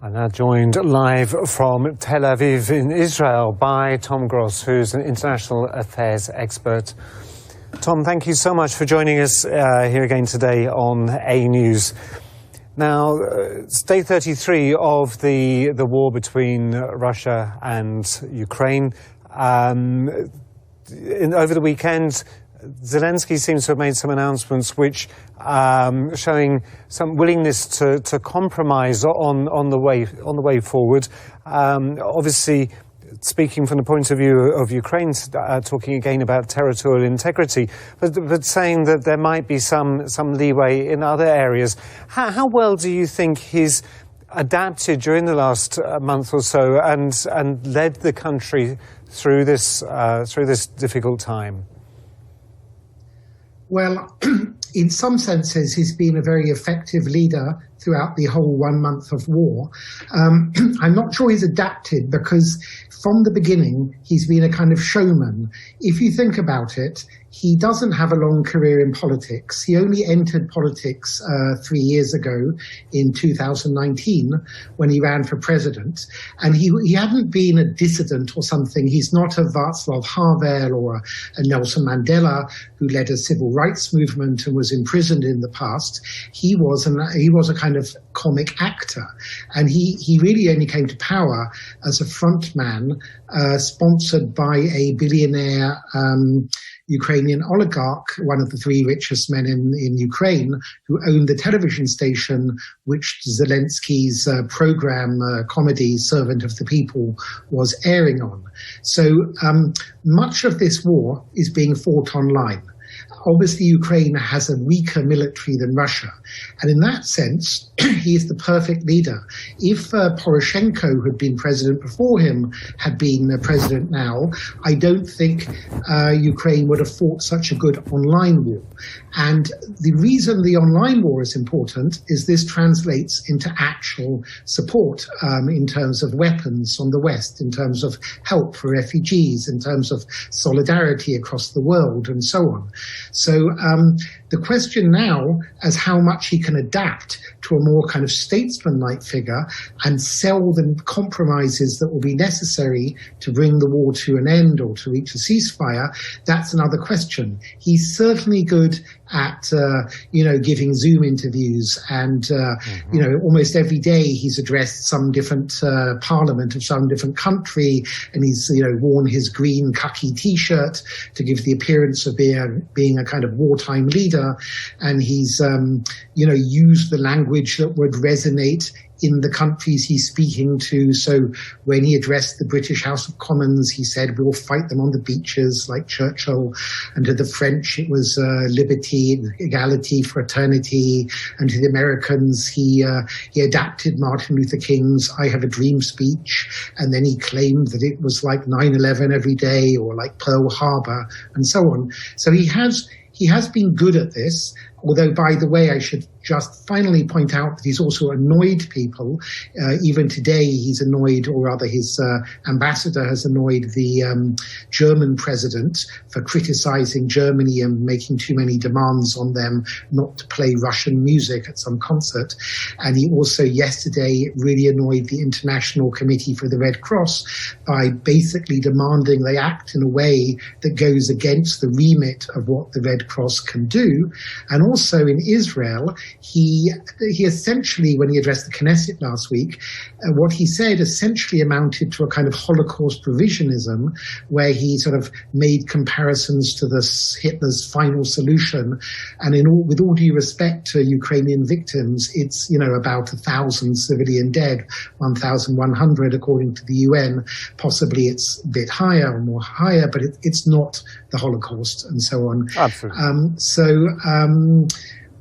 I'm now joined live from Tel Aviv in Israel by Tom Gross, who's an international affairs expert. Tom, thank you so much for joining us here again today on A News. Now, it's day 33 of the war between Russia and Ukraine. Over the weekend, Zelensky seems to have made some announcements which showing some willingness to compromise on the way forward. Obviously, speaking from the point of view of Ukraine, talking again about territorial integrity, but saying that there might be some leeway in other areas. How well do you think he's adapted during the last month or so and led the country through this difficult time? Well, in some senses, he's been a very effective leader throughout the whole 1 month of war. I'm not sure he's adapted because from the beginning, he's been a kind of showman. If you think about it, he doesn't have a long career in politics. He only entered politics 3 years ago in 2019 when he ran for president. And he hadn't been a dissident or something. He's not a Václav Havel or a Nelson Mandela who led a civil rights movement and was imprisoned in the past. He was a kind of comic actor. And he really only came to power as a front man sponsored by a billionaire Ukrainian oligarch, one of the three richest men in Ukraine, who owned the television station which Zelensky's program, comedy Servant of the People, was airing on. So much of this war is being fought online. Obviously, Ukraine has a weaker military than Russia. And in that sense, he is the perfect leader. If Poroshenko, who had been president before him, had been president now, I don't think Ukraine would have fought such a good online war. And the reason the online war is important is this translates into actual support in terms of weapons from the West, in terms of help for refugees, in terms of solidarity across the world, and so on. So the question now is how much he can adapt to a more kind of statesman-like figure and sell the compromises that will be necessary to bring the war to an end or to reach a ceasefire. That's another question. He's certainly good at, giving Zoom interviews and, almost every day he's addressed some different parliament of some different country, and he's, worn his green khaki T-shirt to give the appearance of being a kind of wartime leader. And he's, used the language that would resonate in the countries he's speaking to. So when he addressed the British House of Commons, he said, we'll fight them on the beaches like Churchill. And to the French, it was liberty, equality, fraternity. And to the Americans, he adapted Martin Luther King's I Have a Dream speech. And then he claimed that it was like 9/11 every day or like Pearl Harbor and so on. So he has been good at this. Although, by the way, I should just finally point out that he's also annoyed people. Even today, he's annoyed, or rather his ambassador has annoyed the German president for criticizing Germany and making too many demands on them not to play Russian music at some concert. And he also yesterday really annoyed the International Committee for the Red Cross by basically demanding they act in a way that goes against the remit of what the Red Cross can do. And also in Israel, he essentially, when he addressed the Knesset last week, what he said essentially amounted to a kind of Holocaust provisionism, where he sort of made comparisons to this Hitler's final solution. And with all due respect to Ukrainian victims, it's about 1,000 civilian dead, 1,100 according to the UN. Possibly it's a bit higher or more higher, but it's not the Holocaust and so on. Absolutely.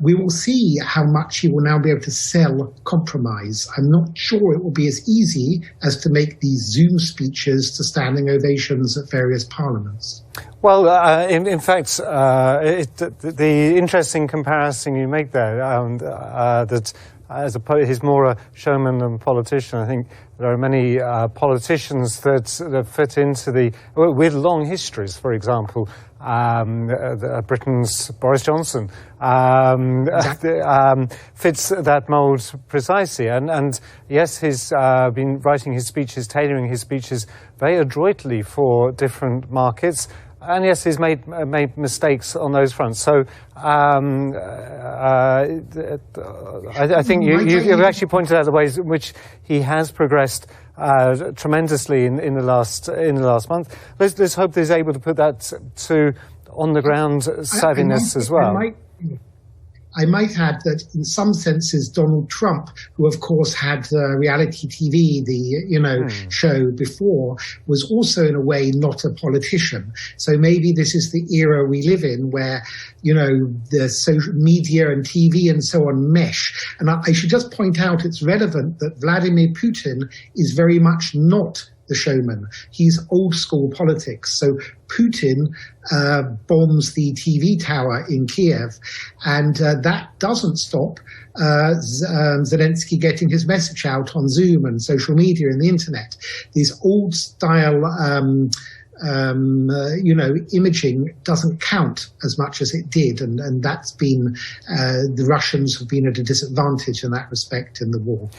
We will see how much he will now be able to sell compromise. I'm not sure it will be as easy as to make these Zoom speeches to standing ovations at various parliaments. Well, in fact, the interesting comparison you make there, that he's more a showman than politician. I think there are many politicians that fit into with long histories. For example, Britain's Boris Johnson fits that mould precisely. And yes, he's been writing his speeches, tailoring his speeches very adroitly for different markets. And yes, he's made mistakes on those fronts. So I think you've actually pointed out the ways in which he has progressed tremendously in the last month. Let's hope that he's able to put that to on the ground savviness as well. I might add that in some senses, Donald Trump, who of course had reality TV, the show before, was also in a way not a politician. So maybe this is the era we live in where, the social media and TV and so on mesh. And I should just point out it's relevant that Vladimir Putin is very much not the showman. He's old school politics. So Putin bombs the TV tower in Kiev, and that doesn't stop Zelensky getting his message out on Zoom and social media and the internet. These old style imaging doesn't count as much as it did, and that's been the Russians have been at a disadvantage in that respect in the war.